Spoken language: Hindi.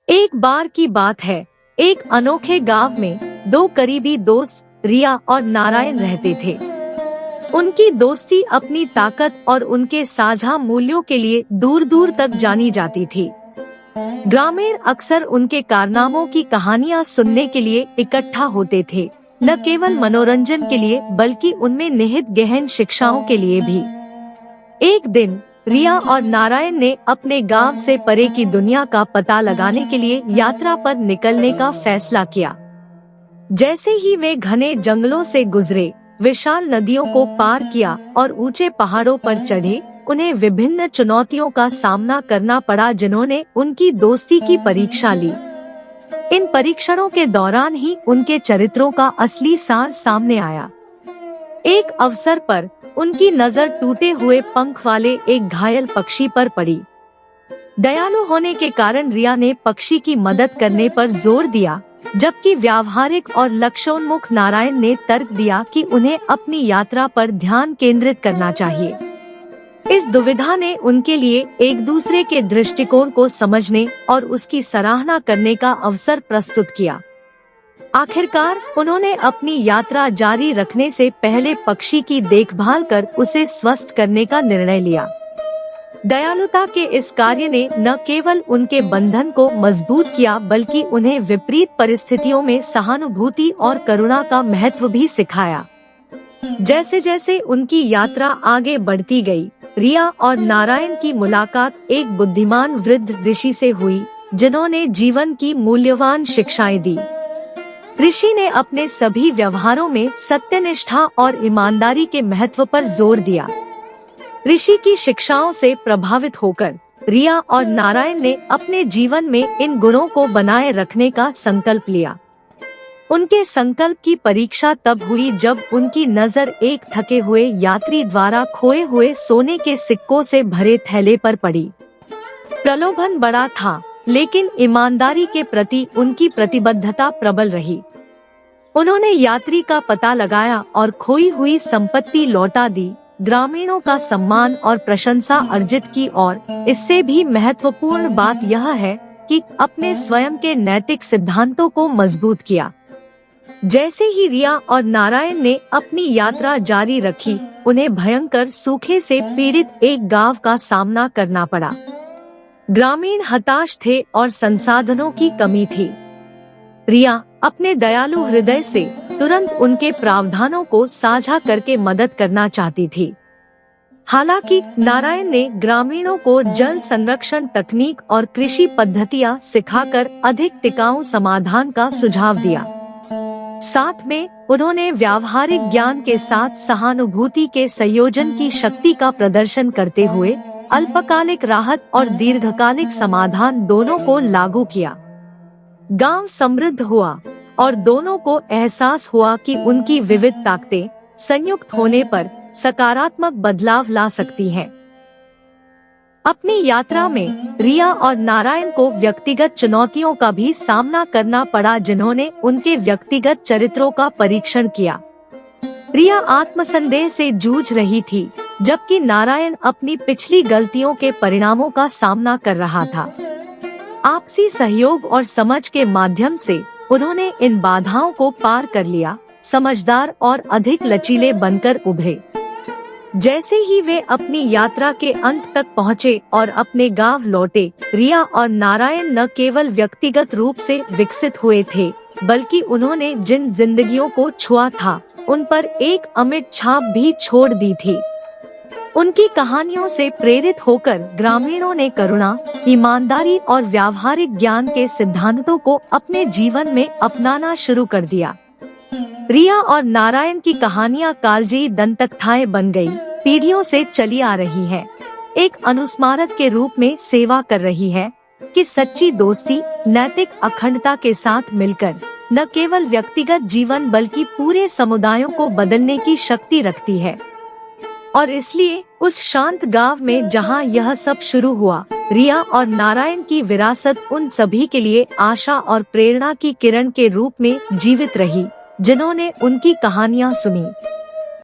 एक बार की बात है, एक अनोखे गांव में दो करीबी दोस्त रिया और नारायण रहते थे। उनकी दोस्ती अपनी ताकत और उनके साझा मूल्यों के लिए दूर दूर तक जानी जाती थी। ग्रामीण अक्सर उनके कारनामों की कहानियां सुनने के लिए इकट्ठा होते थे, न केवल मनोरंजन के लिए बल्कि उनमें निहित गहन शिक्षाओं के लिए भी। एक दिन रिया और नारायण ने अपने गांव से परे की दुनिया का पता लगाने के लिए यात्रा पर निकलने का फैसला किया। जैसे ही वे घने जंगलों से गुजरे, विशाल नदियों को पार किया और ऊंचे पहाड़ों पर चढ़े, उन्हें विभिन्न चुनौतियों का सामना करना पड़ा जिन्होंने उनकी दोस्ती की परीक्षा ली। इन परीक्षणों के दौरान ही उनके चरित्रों का असली सार सामने आया। एक अवसर पर उनकी नजर टूटे हुए पंख वाले एक घायल पक्षी पर पड़ी। दयालु होने के कारण रिया ने पक्षी की मदद करने पर जोर दिया, जबकि व्यावहारिक और लक्ष्योन्मुख नारायण ने तर्क दिया कि उन्हें अपनी यात्रा पर ध्यान केंद्रित करना चाहिए। इस दुविधा ने उनके लिए एक दूसरे के दृष्टिकोण को समझने और उसकी सराहना करने का अवसर प्रस्तुत किया। आखिरकार उन्होंने अपनी यात्रा जारी रखने से पहले पक्षी की देखभाल कर उसे स्वस्थ करने का निर्णय लिया। दयालुता के इस कार्य ने न केवल उनके बंधन को मजबूत किया बल्कि उन्हें विपरीत परिस्थितियों में सहानुभूति और करुणा का महत्व भी सिखाया। जैसे जैसे उनकी यात्रा आगे बढ़ती गई, रिया और नारायण की मुलाकात एक बुद्धिमान वृद्ध ऋषि से हुई, जिन्होंने जीवन की मूल्यवान शिक्षाएं दी। ऋषि ने अपने सभी व्यवहारों में सत्यनिष्ठा और ईमानदारी के महत्व पर जोर दिया। ऋषि की शिक्षाओं से प्रभावित होकर रिया और नारायण ने अपने जीवन में इन गुणों को बनाए रखने का संकल्प लिया। उनके संकल्प की परीक्षा तब हुई जब उनकी नजर एक थके हुए यात्री द्वारा खोए हुए सोने के सिक्कों से भरे थैले पर पड़ी। प्रलोभन बड़ा था, लेकिन ईमानदारी के प्रति उनकी प्रतिबद्धता प्रबल रही। उन्होंने यात्री का पता लगाया और खोई हुई संपत्ति लौटा दी, ग्रामीणों का सम्मान और प्रशंसा अर्जित की, और इससे भी महत्वपूर्ण बात यह है कि अपने स्वयं के नैतिक सिद्धांतों को मजबूत किया। जैसे ही रिया और नारायण ने अपनी यात्रा जारी रखी, उन्हें भयंकर सूखे से पीड़ित एक गांव का सामना करना पड़ा। ग्रामीण हताश थे और संसाधनों की कमी थी। रिया अपने दयालु हृदय से तुरंत उनके प्रावधानों को साझा करके मदद करना चाहती थी। हालांकि नारायण ने ग्रामीणों को जल संरक्षण तकनीक और कृषि पद्धतियां सिखाकर अधिक टिकाऊ समाधान का सुझाव दिया। साथ में उन्होंने व्यावहारिक ज्ञान के साथ सहानुभूति के संयोजन की शक्ति का प्रदर्शन करते हुए अल्पकालिक राहत और दीर्घकालिक समाधान दोनों को लागू किया। गांव समृद्ध हुआ और दोनों को एहसास हुआ कि उनकी विविध ताकतें संयुक्त होने पर सकारात्मक बदलाव ला सकती हैं। अपनी यात्रा में रिया और नारायण को व्यक्तिगत चुनौतियों का भी सामना करना पड़ा, जिन्होंने उनके व्यक्तिगत चरित्रों का परीक्षण किया। रिया आत्मसंदेह से जूझ रही थी, जबकि नारायण अपनी पिछली गलतियों के परिणामों का सामना कर रहा था। आपसी सहयोग और समझ के माध्यम से उन्होंने इन बाधाओं को पार कर लिया, समझदार और अधिक लचीले बनकर उभरे। जैसे ही वे अपनी यात्रा के अंत तक पहुँचे और अपने गांव लौटे, रिया और नारायण न केवल व्यक्तिगत रूप से विकसित हुए थे, बल्कि उन्होंने जिन जिंदगियों को छुआ था, उन पर एक अमिट छाप भी छोड़ दी थी। उनकी कहानियों से प्रेरित होकर ग्रामीणों ने करुणा, ईमानदारी और व्यावहारिक ज्ञान के सिद्धांतों को अपने जीवन में अपनाना शुरू कर दिया। रिया और नारायण की कहानियां कालजयी दंतकथाएं बन गई, पीढ़ियों से चली आ रही है, एक अनुस्मारक के रूप में सेवा कर रही है कि सच्ची दोस्ती नैतिक अखंडता के साथ मिलकर न केवल व्यक्तिगत जीवन बल्कि पूरे समुदायों को बदलने की शक्ति रखती है। और इसलिए उस शांत गांव में जहां यह सब शुरू हुआ, रिया और नारायण की विरासत उन सभी के लिए आशा और प्रेरणा की किरण के रूप में जीवित रही, जिन्होंने उनकी कहानियां सुनी।